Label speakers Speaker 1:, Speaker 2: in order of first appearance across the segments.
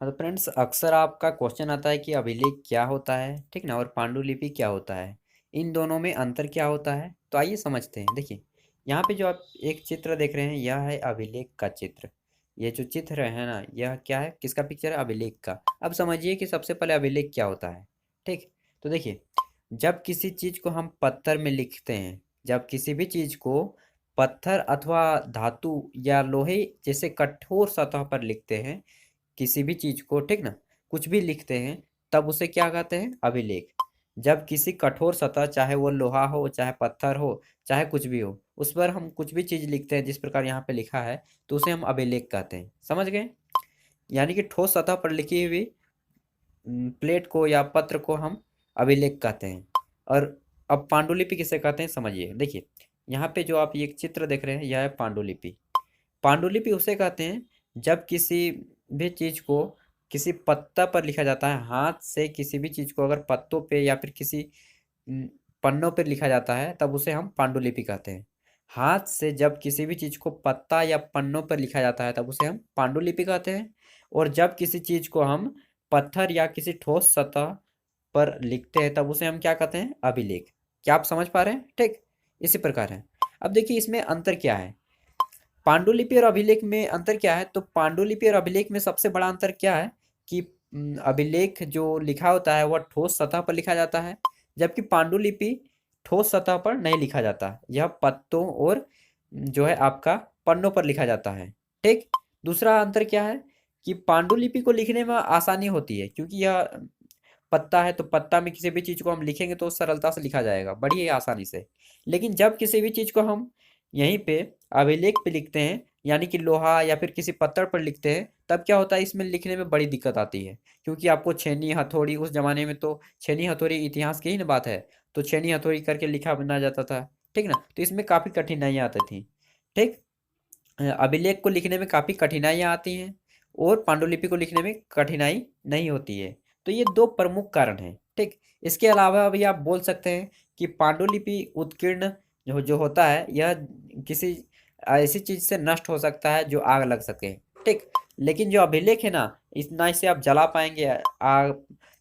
Speaker 1: हाँ तो फ्रेंड्स, अक्सर आपका क्वेश्चन आता है कि अभिलेख क्या होता है, ठीक ना, और पांडुलिपि क्या होता है। इन दोनों में अंतर क्या होता है, तो आइए समझते हैं। देखिए, यहाँ पे जो आप एक चित्र देख रहे हैं, यह है अभिलेख का चित्र। ये जो चित्र है ना, यह क्या है, किसका पिक्चर है, अभिलेख का। अब समझिए कि सबसे पहले अभिलेख क्या होता है। ठीक, तो देखिए, जब किसी चीज को हम पत्थर में लिखते हैं, जब किसी भी चीज को पत्थर अथवा धातु या लोहे जैसे कठोर सतह पर लिखते हैं, किसी भी चीज को, ठीक ना, कुछ भी लिखते हैं, तब उसे क्या कहते हैं, अभिलेख। जब किसी कठोर सतह, चाहे वो लोहा हो, चाहे पत्थर हो, चाहे कुछ भी हो, उस पर हम कुछ भी चीज लिखते हैं जिस प्रकार यहाँ पे लिखा है, तो उसे हम अभिलेख कहते हैं। समझ गए? यानी कि ठोस सतह पर लिखी हुई प्लेट को या पत्र को हम अभिलेख कहते हैं। और अब पांडुलिपि किसे कहते हैं, समझिए। देखिए, यहाँ पे जो आप ये चित्र देख रहे हैं, यह है पांडुलिपि। पांडुलिपि उसे कहते हैं जब किसी भी चीज को किसी पत्ता पर लिखा जाता है, हाथ से किसी भी चीज को अगर पत्तों पे या फिर किसी न, पन्नों पर लिखा जाता है, तब उसे हम पांडुलिपि कहते हैं। हाथ से जब किसी भी चीज को पत्ता या पन्नों पर लिखा जाता है, तब उसे हम पांडुलिपि कहते हैं। और जब किसी चीज को हम पत्थर या किसी ठोस सतह पर लिखते हैं, तब उसे हम क्या कहते हैं, अभिलेख। क्या आप समझ पा रहे हैं? ठीक, इसी प्रकार है। अब देखिए, इसमें अंतर क्या है, पांडुलिपि और अभिलेख में अंतर क्या है। तो पांडुलिपि और अभिलेख में सबसे बड़ा अंतर क्या है कि अभिलेख जो लिखा होता है वह ठोस सतह पर लिखा जाता है, जबकि पांडुलिपि ठोस सतह पर नहीं लिखा जाता। यह पत्तों और जो है आपका पन्नों पर लिखा जाता है। ठीक, दूसरा अंतर क्या है कि पांडुलिपि को लिखने में आसानी होती है, क्योंकि यह पत्ता है, तो पत्ता में किसी भी चीज को हम लिखेंगे तो सरलता से लिखा जाएगा, बड़ी ही आसानी से। लेकिन जब किसी भी चीज को हम यहीं पे अभिलेख पे लिखते हैं, यानी कि लोहा या फिर किसी पत्थर पर लिखते हैं, तब क्या होता है, इसमें लिखने में बड़ी दिक्कत आती है। क्योंकि आपको छेनी हथौड़ी, उस जमाने में तो छेनी हथौड़ी इतिहास की ही ना बात है, तो छेनी हथौड़ी करके लिखा बना जाता था। ठीक ना, तो इसमें काफी कठिनाइयां आती थी। ठीक, अभिलेख को लिखने में काफी कठिनाइयां आती हैं, और पांडुलिपि को लिखने में कठिनाई नहीं होती है। तो ये दो प्रमुख कारण हैं। ठीक, इसके अलावा भी आप बोल सकते हैं कि पांडुलिपि उत्कीर्ण जो होता है, यह किसी ऐसी चीज से नष्ट हो सकता है जो आग लग सके। ठीक, लेकिन जो अभिलेख है ना, इतना इसे आप जला पाएंगे। आग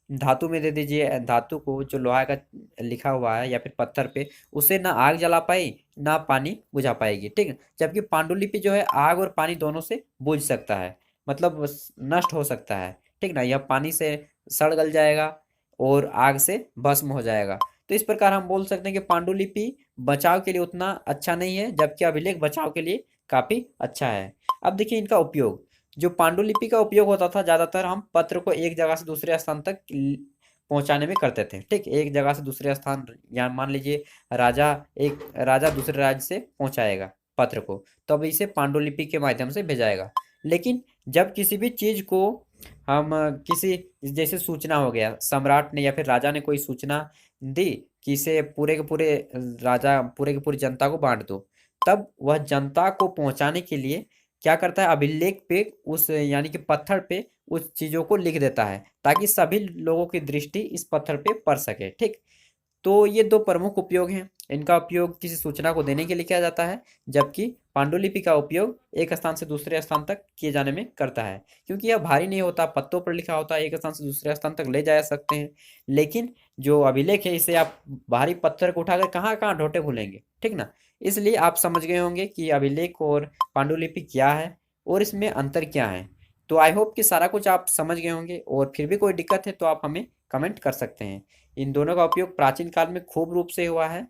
Speaker 1: धातु में दे दीजिए, धातु को जो लोहा का लिखा हुआ है या फिर पत्थर पे, उसे ना आग जला पाई ना पानी बुझा पाएगी। ठीक है, जबकि पांडुलिपि जो है आग और पानी दोनों से बुझ सकता है, मतलब नष्ट हो सकता है। ठीक ना, यह पानी से सड़ गल जाएगा और आग से भस्म हो जाएगा। तो इस प्रकार हम बोल सकते हैं कि पांडुलिपि बचाव के लिए उतना अच्छा नहीं है, जबकि अभिलेख बचाव के लिए काफी अच्छा है। अब देखिए इनका उपयोग। जो पांडुलिपि का उपयोग होता था, ज्यादातर हम पत्र को एक जगह से दूसरे स्थान तक पहुंचाने में करते थे। ठीक, एक जगह से दूसरे स्थान, या मान लीजिए राजा, एक राजा दूसरे राज्य से पहुंचाएगा पत्र को, तो अब इसे पांडुलिपि के माध्यम से भेजाएगा। लेकिन जब किसी भी चीज को हम किसी, जैसे सूचना हो गया, सम्राट ने या फिर राजा ने कोई सूचना दी कि इसे पूरे के पूरे राजा, पूरे की पूरी जनता को बांट दो, तब वह जनता को पहुंचाने के लिए क्या करता है, अभिलेख पे उस, यानी कि पत्थर पे उस चीजों को लिख देता है, ताकि सभी लोगों की दृष्टि इस पत्थर पे पड़ सके। ठीक, तो ये दो प्रमुख उपयोग हैं। इनका उपयोग किसी सूचना को देने के लिए किया जाता है, जबकि पांडुलिपि का उपयोग एक स्थान से दूसरे स्थान तक किए जाने में करता है, क्योंकि यह भारी नहीं होता, पत्तों पर लिखा होता है, एक स्थान से दूसरे स्थान तक ले जा सकते हैं। लेकिन जो अभिलेख है, इसे आप भारी पत्थर को उठाकर कहाँ कहाँ ढोटे भूलेंगे। ठीक ना, इसलिए आप समझ गए होंगे कि अभिलेख और पांडुलिपि क्या है और इसमें अंतर क्या है। तो आई होप कि सारा कुछ आप समझ गए होंगे, और फिर भी कोई दिक्कत है तो आप हमें कमेंट कर सकते हैं। इन दोनों का उपयोग प्राचीन काल में खूब रूप से हुआ है।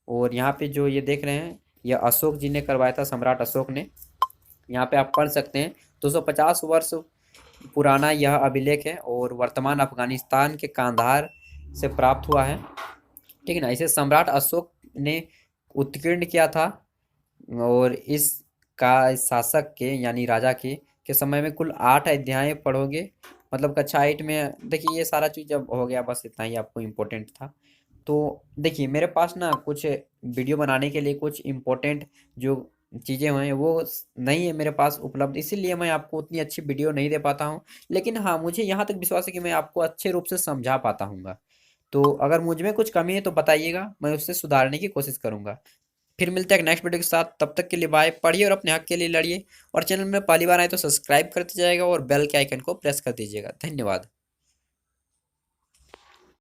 Speaker 1: और यहाँ पे जो ये देख रहे हैं, यह अशोक जी ने करवाया था, सम्राट अशोक ने। यहाँ पे आप पढ़ सकते हैं, 250 वर्ष पुराना यह अभिलेख है, और वर्तमान अफगानिस्तान के कांधार से प्राप्त हुआ है। ठीक है ना, इसे सम्राट अशोक ने उत्कीर्ण किया था। और इस का इस शासक के, यानी राजा के समय में कुल 8 अध्याय पढ़ोगे, मतलब कक्षा 8 में। देखिए, ये सारा चीज़ जब हो गया, बस इतना ही आपको इम्पोर्टेंट था। तो देखिए, मेरे पास ना कुछ वीडियो बनाने के लिए कुछ इम्पोर्टेंट जो चीज़ें हैं वो नहीं है मेरे पास उपलब्ध, इसीलिए मैं आपको उतनी अच्छी वीडियो नहीं दे पाता हूँ। लेकिन हाँ, मुझे यहाँ तक विश्वास है कि मैं आपको अच्छे रूप से समझा पाता हूँगा। तो अगर मुझ में कुछ कमी है तो बताइएगा, मैं उससे सुधारने की कोशिश करूँगा। फिर मिलते हैं एक नेक्स्ट वीडियो के साथ, तब तक के लिए बाय। पढ़िए और अपने हक के लिए लड़िए, और चैनल में पहली बार आए तो सब्सक्राइब करते जाएगा और बेल के आइकन को प्रेस कर दीजिएगा। धन्यवाद।